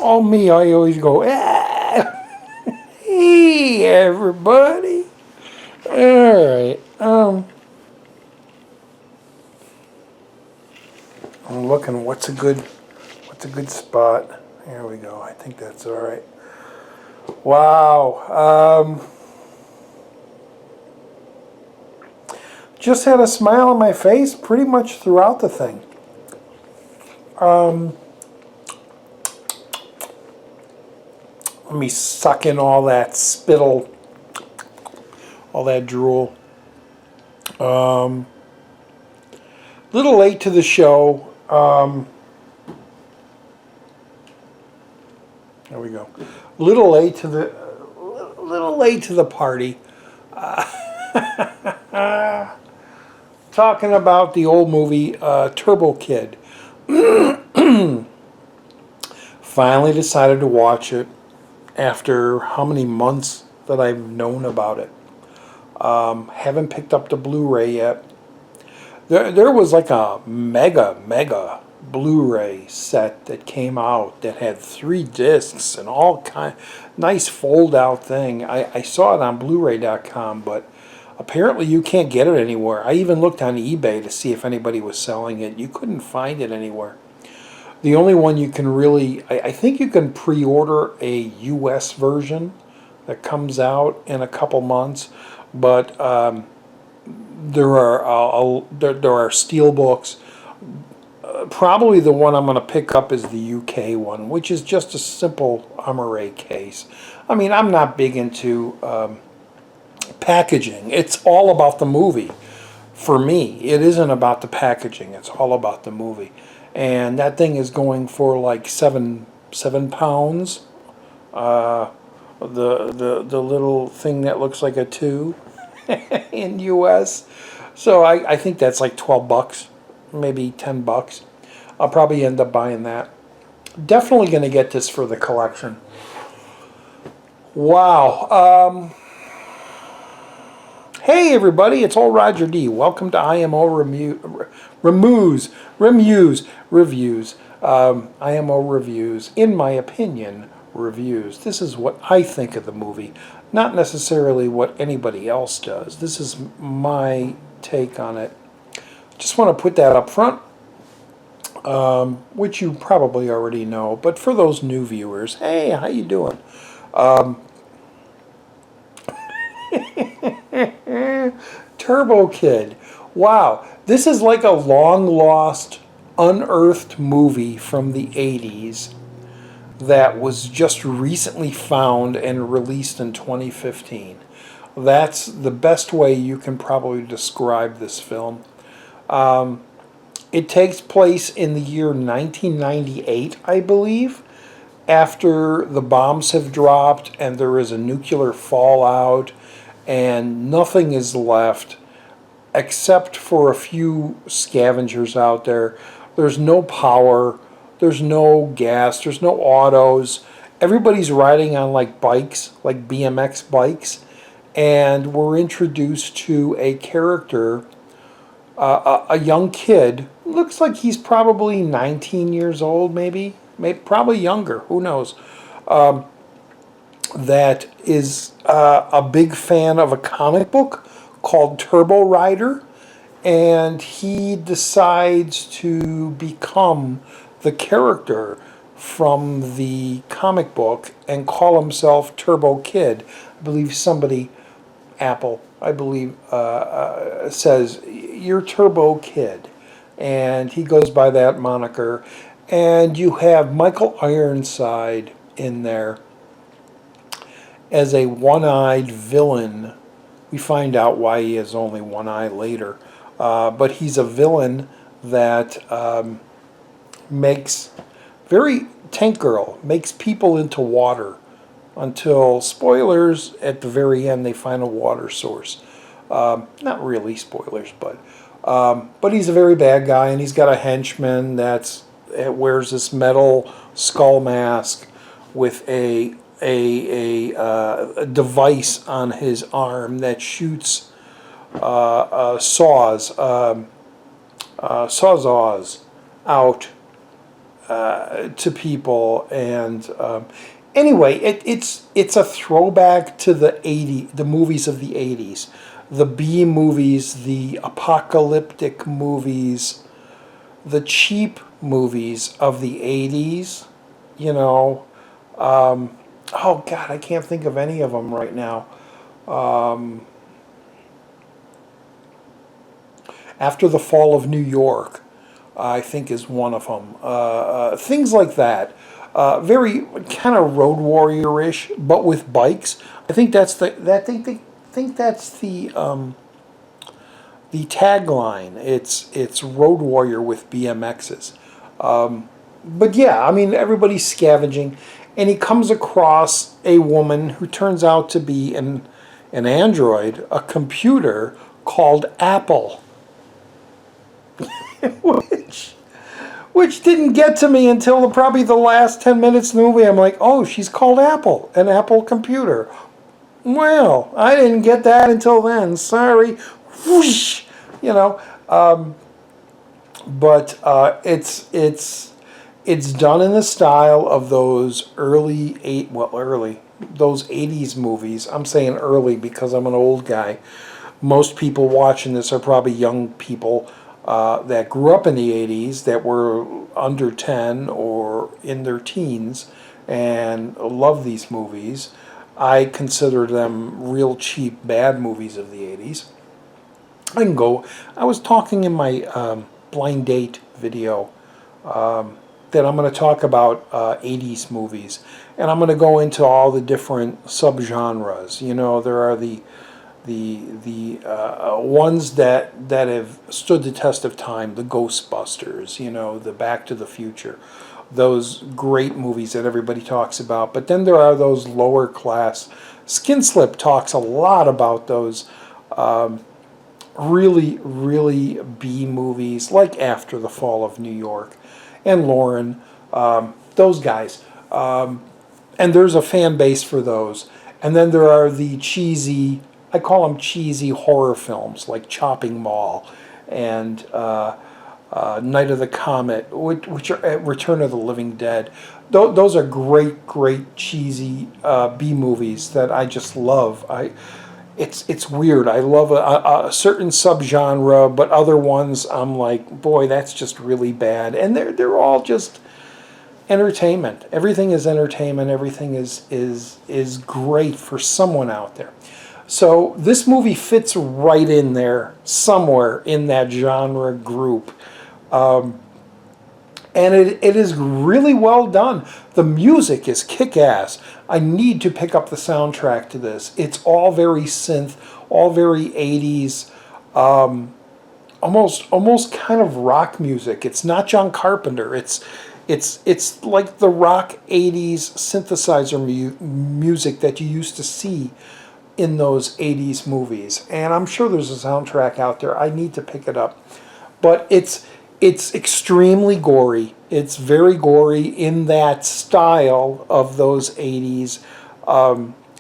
All me, I always go, ah. Hey, everybody. All right. I'm looking. What's a good spot? Here we go. I think that's all right. Wow. Just had a smile on my face pretty much throughout the thing. Let me suck in all that spittle, all that drool. Little late to the show. There we go. Little late to the party. Talking about the old movie Turbo Kid. Finally decided to watch it after how many months that I've known about it. Haven't picked up the Blu-ray yet. There was like a mega Blu-ray set that came out that had 3 discs and all kind nice fold-out thing. I saw it on Blu-ray.com, but apparently you can't get it anywhere. I even looked on eBay to see if anybody was selling it. You couldn't find it anywhere. The only one you can really, I think you can pre-order a US version that comes out in a couple months, but there are steel books. Probably the one I'm going to pick up is the UK one, which is just a simple IMO case. I mean, I'm not big into packaging. It's all about the movie. For me, it isn't about the packaging. It's all about the movie. And that thing is going for like seven pounds. The little thing that looks like a 2 in US. So I think that's like $12, maybe $10. I'll probably end up buying that. Definitely going to get this for the collection. Wow. Hey everybody, it's old Roger D. Welcome to IMO Reviews. IMO Reviews, in my opinion, reviews. This is what I think of the movie, not necessarily what anybody else does. This is my take on it. Just want to put that up front, which you probably already know. But for those new viewers, hey, how you doing? Turbo Kid. Wow, this is like a long-lost, unearthed movie from the 80s that was just recently found and released in 2015. That's the best way you can probably describe this film. It takes place in the year 1998, I believe, after the bombs have dropped and there is a nuclear fallout and nothing is left except for a few scavengers out there. There's no power, there's no gas, there's no autos. Everybody's riding on like bikes, like BMX bikes, and we're introduced to a character, a young kid. Looks like he's probably 19 years old, maybe probably younger, who knows, that is a big fan of a comic book called Turbo Rider, and he decides to become the character from the comic book and call himself Turbo Kid. I believe somebody, Apple, I believe, says, "You're Turbo Kid," and he goes by that moniker. And you have Michael Ironside in there as a one-eyed villain. We find out why he has only one eye later. But he's a villain that makes, very Tank Girl, makes people into water until, spoilers, at the very end they find a water source. Not really spoilers, but he's a very bad guy, and he's got a henchman that wears this metal skull mask with a device on his arm that shoots sawzalls out to people. And anyway, it's a throwback to the movies of the 80s, the B movies, the apocalyptic movies, the cheap movies of the 80s. You know, oh God, I can't think of any of them right now. After the Fall of New York, I think is one of them. Things like that. Very kind of Road Warrior-ish, but with bikes. I think that's think that's the tagline. It's Road Warrior with BMXs. But yeah, I mean everybody's scavenging, and he comes across a woman who turns out to be an android, a computer called Apple. which didn't get to me until probably the last 10 minutes of the movie. I'm like, oh, she's called Apple, an Apple computer. Well, I didn't get that until then. Sorry. Whoosh! You know, but it's done in the style of those those 80s movies. I'm saying early because I'm an old guy. Most people watching this are probably young people that grew up in the 80s, that were under 10 or in their teens and love these movies. I consider them real cheap, bad movies of the 80s. I was talking in my blind date video that I'm going to talk about 80s movies. And I'm going to go into all the different subgenres. You know, there are the ones that have stood the test of time, the Ghostbusters, you know, the Back to the Future, those great movies that everybody talks about. But then there are those lower class. Skinslip talks a lot about those really, really B movies, like After the Fall of New York, and Lauren, those guys. And there's a fan base for those. And then there are the cheesy, I call them cheesy horror films, like Chopping Mall and Night of the Comet, which are Return of the Living Dead. Those are great, great cheesy B movies that I just love. It's weird. I love a certain subgenre, but other ones I'm like, boy, that's just really bad. And they're all just entertainment. Everything is entertainment. Everything is great for someone out there. So this movie fits right in there, somewhere in that genre group. And it is really well done. The music is kick-ass. I need to pick up the soundtrack to this. It's all very synth, all very 80s, almost kind of rock music. It's not John Carpenter. It's like the rock 80s synthesizer music that you used to see in those 80s movies. And I'm sure there's a soundtrack out there. I need to pick it up. But it's extremely gory. It's very gory in that style of those 80s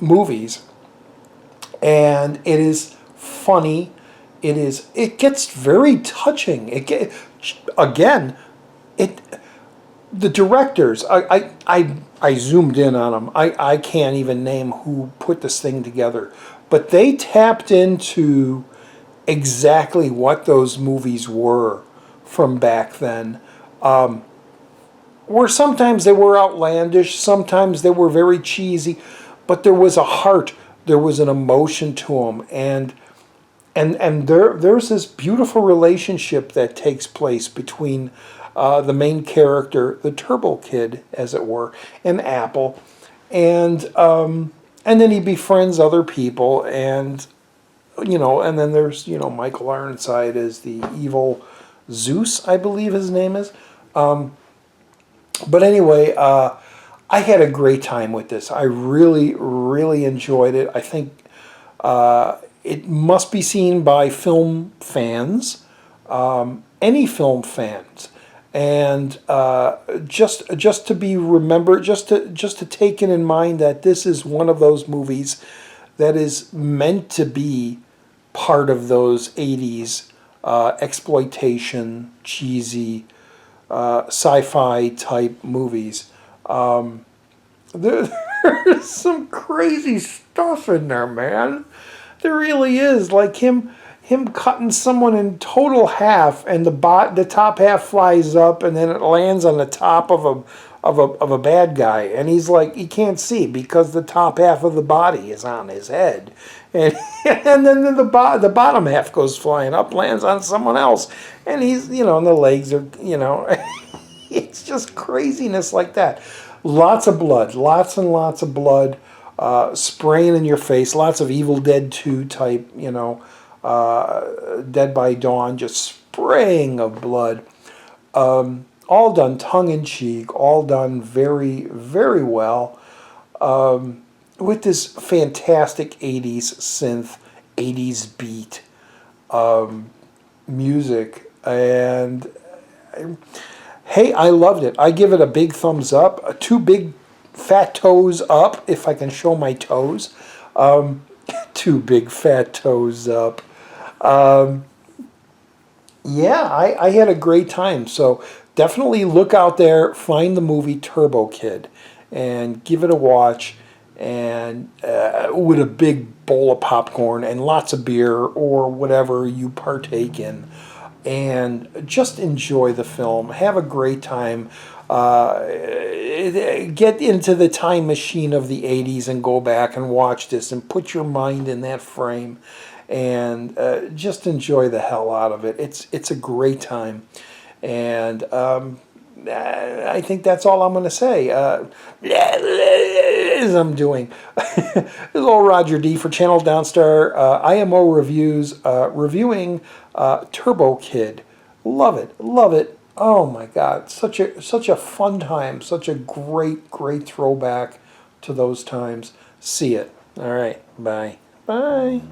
movies. And it is funny. It gets very touching. The directors, I zoomed in on them. I can't even name who put this thing together. But they tapped into exactly what those movies were from back then. Where sometimes they were outlandish, sometimes they were very cheesy, but there was a heart, there was an emotion to them. And there's this beautiful relationship that takes place between the main character, the Turbo Kid, as it were, and Apple, and then he befriends other people, and and then there's Michael Ironside as the evil Zeus, I believe his name is. But anyway, I had a great time with this. I really, really enjoyed it. I think it must be seen by film fans, any film fans. And just to be remembered, just to take it in mind that this is one of those movies that is meant to be part of those 80s exploitation, cheesy sci-fi type movies. There's some crazy stuff in there, man. There really is. Like him cutting someone in total half, and the top half flies up, and then it lands on the top of a bad guy, and he's like, he can't see because the top half of the body is on his head, and and then the bottom half goes flying up, lands on someone else, and he's, and the legs are, it's just craziness like that. Lots of blood, lots and lots of blood, spraying in your face. Lots of Evil Dead 2 type, Dead by Dawn, just spraying of blood. All done tongue-in-cheek, all done very, very well, with this fantastic 80s synth, 80s beat music. And hey, I loved it. I give it a big thumbs up. Two big fat toes up, if I can show my toes. Two big fat toes up. Yeah, I had a great time. So definitely look out there, find the movie Turbo Kid, and give it a watch, and with a big bowl of popcorn and lots of beer or whatever you partake in, and just enjoy the film. Have a great time. Get into the time machine of the 80s and go back and watch this and put your mind in that frame, and just enjoy the hell out of it. It's a great time. And I think that's all I'm going to say. As I'm doing. This is old Roger D for Channel Donstar, IMO Reviews, reviewing Turbo Kid. Love it, love it. Oh my God, such a fun time, such a great throwback to those times. See it. All right, bye. Bye.